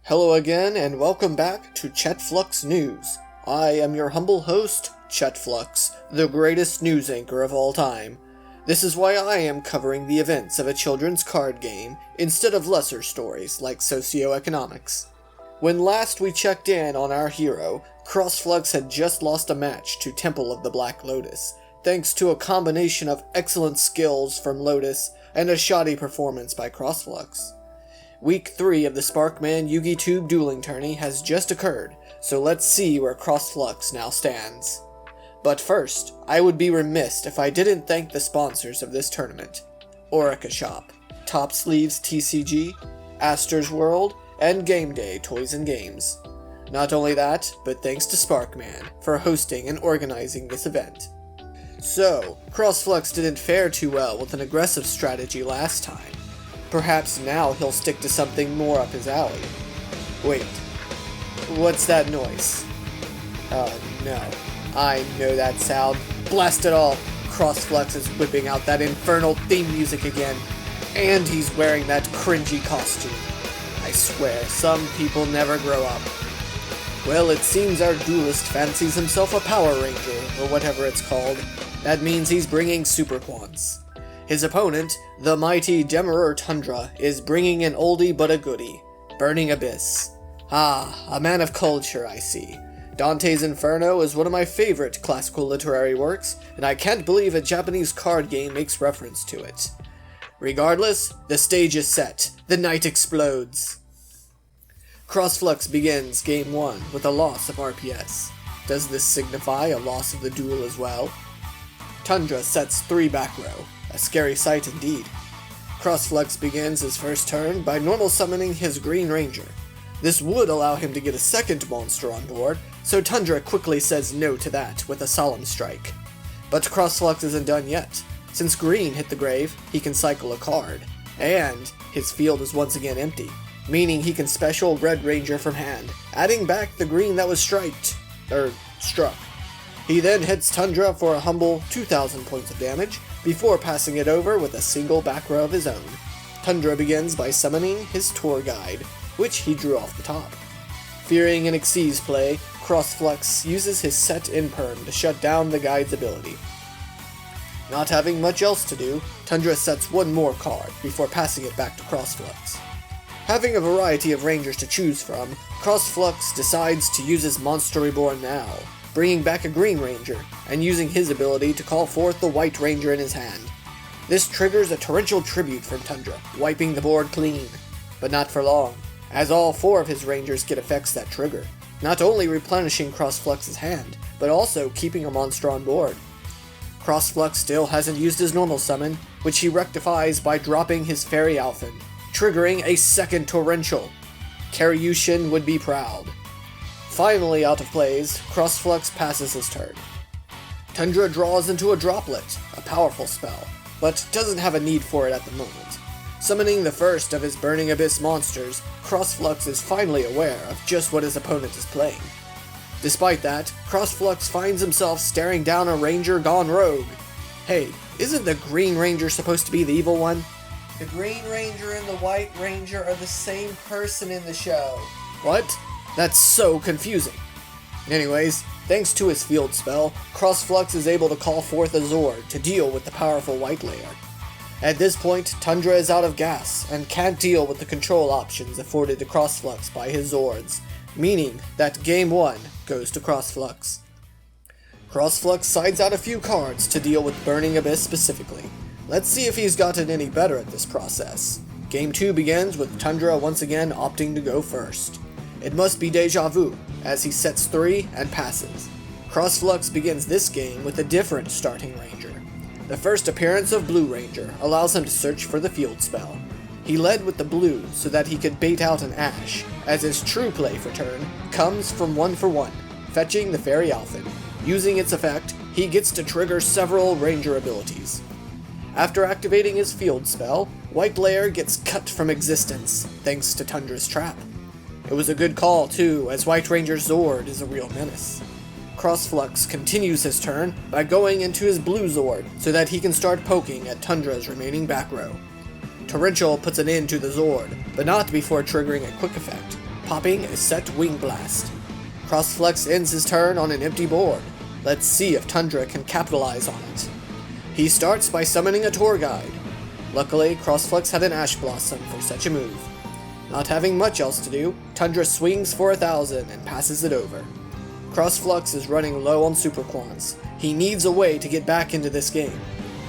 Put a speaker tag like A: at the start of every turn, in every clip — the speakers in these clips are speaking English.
A: Hello again, and welcome back to ChetFlux News. I am your humble host, ChetFlux, the greatest news anchor of all time. This is why I am covering the events of a children's card game instead of lesser stories like socioeconomics. When last we checked in on our hero, CrossFlux had just lost a match to Temple of the Black Lotus, thanks to a combination of excellent skills from Lotus and a shoddy performance by CrossFlux. Week 3 of the Sparkman Yugitube Dueling Tourney has just occurred, so let's see where CrossFlux now stands. But first, I would be remiss if I didn't thank the sponsors of this tournament: Orica Shop, Top Sleeves TCG, Aster's World, and Game Day Toys and Games. Not only that, but thanks to Sparkman for hosting and organizing this event. So, CrossFlux didn't fare too well with an aggressive strategy last time. Perhaps now he'll stick to something more up his alley. Wait, what's that noise? Oh no, I know that sound. Blast it all! CrossFlux is whipping out that infernal theme music again, and he's wearing that cringy costume. I swear, some people never grow up. Well, it seems our duelist fancies himself a Power Ranger, or whatever it's called. That means he's bringing Super Quants. His opponent, the mighty Demurer Tundra, is bringing an oldie but a goodie, Burning Abyss. Ah, a man of culture, I see. Dante's Inferno is one of my favorite classical literary works, and I can't believe a Japanese card game makes reference to it. Regardless, the stage is set. The night explodes. CrossFlux begins Game 1 with a loss of RPS. Does this signify a loss of the duel as well? Tundra sets 3 back row. A scary sight indeed. CrossFlux begins his first turn by normal summoning his Green Ranger. This would allow him to get a second monster on board, so Tundra quickly says no to that with a Solemn Strike. But CrossFlux isn't done yet. Since Green hit the grave, he can cycle a card, and his field is once again empty, meaning he can special Red Ranger from hand, adding back the green that was struck. He then hits Tundra for a humble 2,000 points of damage, before passing it over with a single back row of his own. Tundra begins by summoning his tour guide, which he drew off the top. Fearing an Xyz play, CrossFlux uses his set Imperm to shut down the guide's ability. Not having much else to do, Tundra sets one more card before passing it back to CrossFlux. Having a variety of rangers to choose from, CrossFlux decides to use his Monster Reborn now, bringing back a Green Ranger, and using his ability to call forth the White Ranger in his hand. This triggers a torrential tribute from Tundra, wiping the board clean. But not for long, as all 4 of his Rangers get effects that trigger, not only replenishing CrossFlux's hand, but also keeping a monster on board. CrossFlux still hasn't used his normal summon, which he rectifies by dropping his Fairy Alphen, triggering a second torrential. Karyushin would be proud. Finally out of plays, CrossFlux passes his turn. Tundra draws into a Droplet, a powerful spell, but doesn't have a need for it at the moment. Summoning the first of his Burning Abyss monsters, CrossFlux is finally aware of just what his opponent is playing. Despite that, CrossFlux finds himself staring down a Ranger gone rogue. Hey, isn't the Green Ranger supposed to be the evil one? The Green Ranger and the White Ranger are the same person in the show. What? That's so confusing. Anyways, thanks to his field spell, CrossFlux is able to call forth a Zord to deal with the powerful White Layer. At this point, Tundra is out of gas and can't deal with the control options afforded to CrossFlux by his Zords, meaning that Game 1 goes to CrossFlux. CrossFlux sides out a few cards to deal with Burning Abyss specifically. Let's see if he's gotten any better at this process. Game 2 begins with Tundra once again opting to go first. It must be Deja Vu, as he sets 3 and passes. CrossFlux begins this game with a different starting Ranger. The first appearance of Blue Ranger allows him to search for the field spell. He led with the blue so that he could bait out an Ash, as his true play for turn comes from 1 for 1, fetching the Fairy Alphen. Using its effect, he gets to trigger several Ranger abilities. After activating his field spell, White Layer gets cut from existence, thanks to Tundra's trap. It was a good call, too, as White Ranger's Zord is a real menace. CrossFlux continues his turn by going into his Blue Zord so that he can start poking at Tundra's remaining back row. Torrential puts an end to the Zord, but not before triggering a quick effect. popping a set Wing Blast. CrossFlux ends his turn on an empty board. Let's see if Tundra can capitalize on it. He starts by summoning a tour guide. Luckily, CrossFlux had an Ash Blossom for such a move. Not having much else to do, Tundra swings for 1,000 and passes it over. CrossFlux is running low on Super Quants. He needs a way to get back into this game.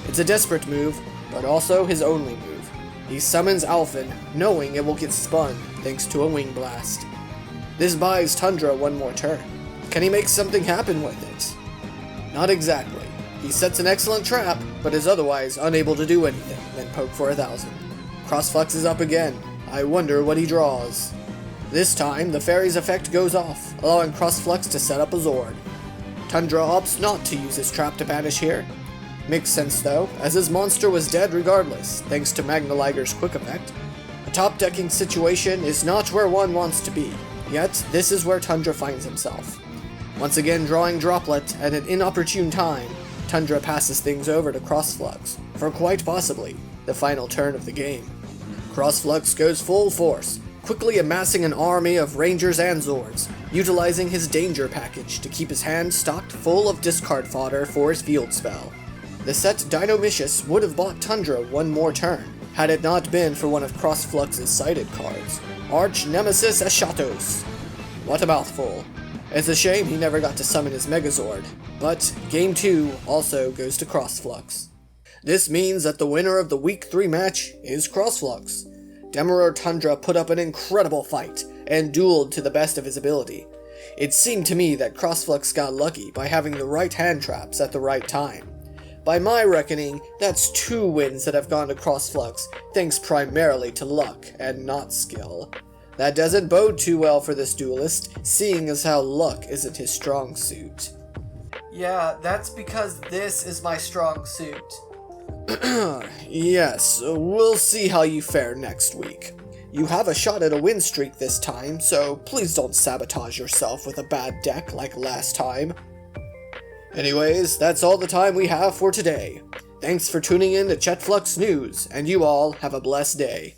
A: It's a desperate move, but also his only move. He summons Alphen, knowing it will get spun thanks to a Wing Blast. This buys Tundra one more turn. Can he make something happen with it? Not exactly. He sets an excellent trap, but is otherwise unable to do anything than poke for 1,000. CrossFlux is up again. I wonder what he draws. This time, the Fairy's effect goes off, allowing CrossFlux to set up a Zord. Tundra opts not to use his trap to banish here. Makes sense though, as his monster was dead regardless, thanks to Magnaliger's quick effect. A top-decking situation is not where one wants to be, yet this is where Tundra finds himself. Once again drawing Droplet at an inopportune time, Tundra passes things over to CrossFlux, for quite possibly the final turn of the game. CrossFlux goes full force, quickly amassing an army of Rangers and Zords, utilizing his Danger package to keep his hand stocked full of discard fodder for his field spell. The set Dinomicious would have bought Tundra one more turn, had it not been for one of CrossFlux's sighted cards, Arch Nemesis Ashatos. What a mouthful. It's a shame he never got to summon his Megazord, but Game 2 also goes to CrossFlux. This means that the winner of the Week 3 match is CrossFlux. Demurer Tundra put up an incredible fight, and dueled to the best of his ability. It seemed to me that CrossFlux got lucky by having the right hand traps at the right time. By my reckoning, that's 2 wins that have gone to CrossFlux, thanks primarily to luck and not skill. That doesn't bode too well for this duelist, seeing as how luck isn't his strong suit.
B: Yeah, that's because this is my strong suit.
A: Yes, we'll see how you fare next week. You have a shot at a win streak this time, so please don't sabotage yourself with a bad deck like last time. Anyways, that's all the time we have for today. Thanks for tuning in to ChetFlux News, and you all have a blessed day.